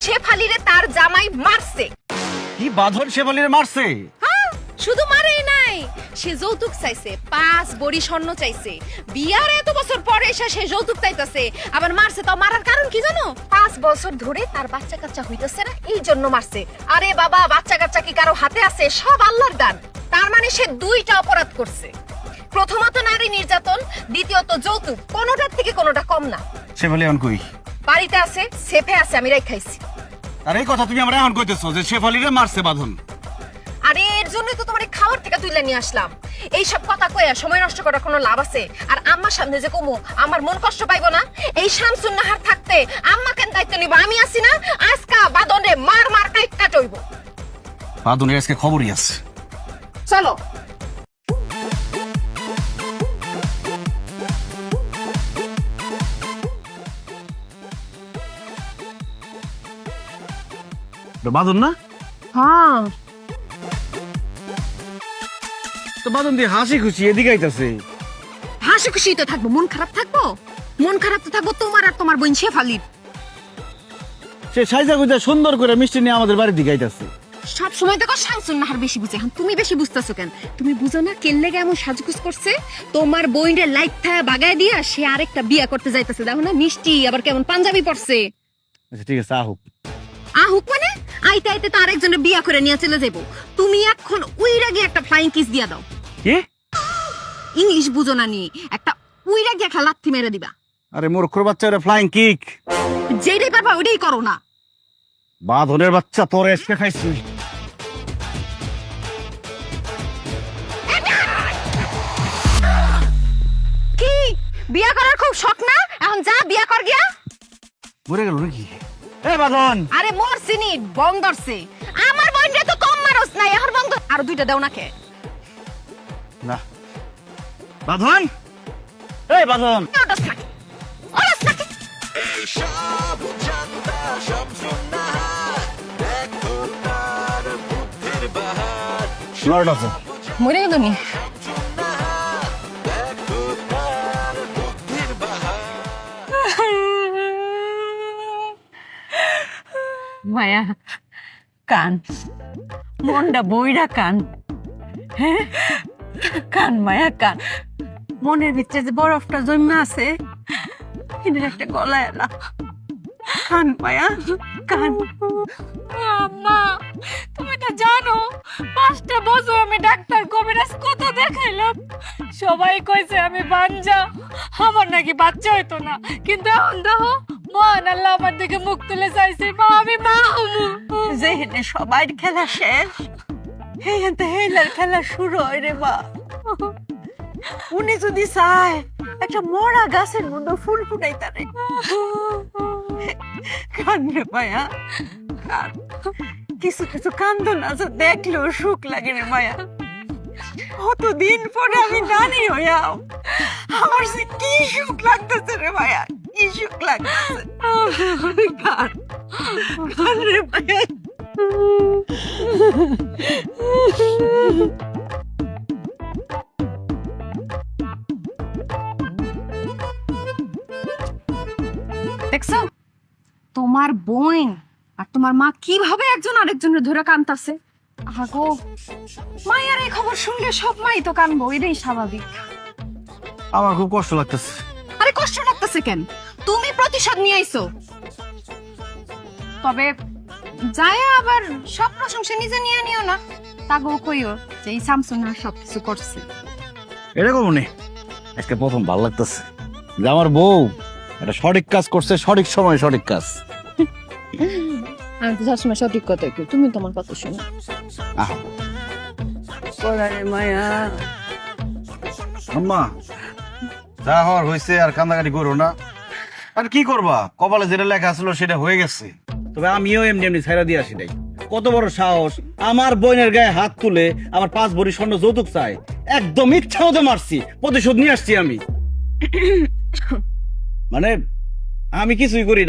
শেফালিরে তার জামাই মারছে। কি বাঁধন শেফালিরে মারছে? হ্যাঁ, শুধু মারেই নাই, সে যৌতুক চাইছে, 5 বড়ি স্বর্ণ চাইছে। বিয়ার এত বছর পরে এসে সে যৌতুক চাইতেছে, আবার মারছে। তাও মারার কারণ কি জানো? 5 বছর ধরে তার বাচ্চা কাচ্চা হইতেছে না, এই জন্য মারছে। আরে বাবা, বাচ্চা কাচ্চা কি কারো হাতে আছে? সব আল্লাহর দান। তার মানে সে 2টা অপরাধ করছে। প্রথমত নারী নির্যাতন, দ্বিতীয়ত যৌতুক। কোনোটার থেকে কোনোটা কম না। শেফালি এখন কই? বাড়িতে আছে, সেফে আছে, আমি রাখাইছি। আর এই কথা তুমি আমরা এখন কইতেছো যে শেফালিরে মারছে বাঁধন? আরে এর জন্যই তো তোমার খাওয়ার থেকে তুইলা নিয়ে আসলাম। এইসব কথা কইয়া সময় নষ্ট করার কোনো লাভ আছে? আর আম্মার সামনে যে কমু, আমার মন কষ্ট পাইবো না? এই শামসুন নাহার থাকতে আম্মা কেন দায়িত্ব নিব? আমি আছি না? আজকা বাদনে মার মার কাইটটা টইব। বাঁধনের আজকে খবরই আছে। চলো। বাঁধন না? হ্যাঁ, তো বাঁধন দিয়ে হাসি খুশি এদিকে আইতাছে। হাসি খুশি তো থাকবো, মন খারাপ থাকবো? মন খারাপ তো থাকবো তোমার আর তোমার বোন শেফালির। সে সাইজা গুজা সুন্দর করে মিষ্টি নিয়ে আমাদের বাড়ির দিকে আইতাছে। সব সময় দেখো শামসুন নাহার বেশি বুঝে। এখন তুমি বেশি বুঝতেছো কেন? তুমি বুঝো না কেন লেগে এমন সাজগুজ করছে? তোমার বইনের লাইট থায়া বাগায় দিয়া সে আরেকটা বিয়া করতে যাইতেছে। দেখো না মিষ্টি আবার কেমন পাঞ্জাবি পরছে। আচ্ছা ঠিক আছে, আহুক। আহুক মানে? আইতে আইতে তো আরেকজনের বিয়া করে নিয়ে চলে যাবো। তুমি এখন উইরা গিয়ে একটা ফ্লাইং কিস দিয়া দাও। কি? ইংলিশ বুঝো না নি? একটা উইরা গিয়ে একটা লাথি মেরে দিবা। আরে মূর্খর বাচ্চা, এটা ফ্লাইং কিক। যেটাই পারবা ওইটাই করো না। বাঁধনের বাচ্চা, তোর এসকে খাইছি। কি বিয়া করার খুব শখ না? এখন যা বিয়া কর গিয়া। মরে গেল নাকি? এ বাঁধন! আরে মরছিনি, বং ধরছে। আমার বোনটা তো কম মারস নাই, এখন বং ধর। আর 2টা দাও না কে? না বাঁধন, এই বাঁধন! ওটাস নাকি? ওটাস নাকি? লর্ড আছে। মরে গেল নি? মায়া কান, মনটা বইরা কান। হ্যাঁ কান মায়া কান। মনের ভিতরে যে বরফটা জমে আছে এটার একটা গলায় এলা। কান মায়া কান। আম্মা, তুমি তো জানো 5টা বছর আমি ডাক্তার কবিরাজ কত দেখাইলাম, সবাই কইছে আমি বাঞ্জা, আমার নাকি বাচ্চা হইতো না। কিন্তু এখন দেখো মহান আল্লাহ আমার দিকে মুখ তুলে চাইছে, মা আমি মা হবো। যেহেনে সবাই খেলা শেষ, হেহেনতে হেলার খেলা শুরু হয় রে মা। উনি যদি চায় একটা মরা গাছের মধ্যে ফুল ফুটাইতারে। কান রে মায়া কান। কিছু কিছু কান্দন আছে দেখলেও সুখ লাগে রে মায়া। কতদিন পরে আমি নানি হইয়াও আমার সে কি সুখ লাগতেছে রে মায়া, কি সুখ লাগতেছে। কান কান রে মায়া। দেখছো তোমার বোন আর তোমার মা কিভাবে একজন আরেকজনের ধরে কানতাছে? আগো মায়ের এই খবর শুনলে সব মাই তো কানবো, এটাই স্বাভাবিক। আমার খুব কষ্ট লাগতেছে। আরে কষ্ট লাগতেছে কেন? তুমি প্রতিশোধ নিয়ে আইছো। তবে যায় আবার সব প্রশংসা নিজে নিয়ে নিও না। তাগো কইও যে এই শামসুন আর সবকিছু করছে। এরকম মনে আজকে প্রথম ভালো লাগতেছে যে আমার বউ একটা সঠিক কাজ করছে, সঠিক সময় সঠিক কাজ। আমি তো সবসময় সঠিক কথা কই, তুমি তোমার কথা শোনো। আহ পরারে মায়া। আম্মা, যা হওয়ার হয়েছে, আর কান্দাকাটি করো না। আর কি করবা, কপালে যেটা লেখা ছিল সেটা হয়ে গেছে। তবে আমিও এমনি এমনি ছাইরা দিয়ে আসি নাই। কত বড় সাহস, আমার বোনের গায়ে হাত তুলে আমার 5 ভরি স্বর্ণ যৌতুক চাই। একদম ইচ্ছা মতো মারছি, প্রতিশোধ নিয়ে আসছি আমি। মানে আমি কিছুই করি না।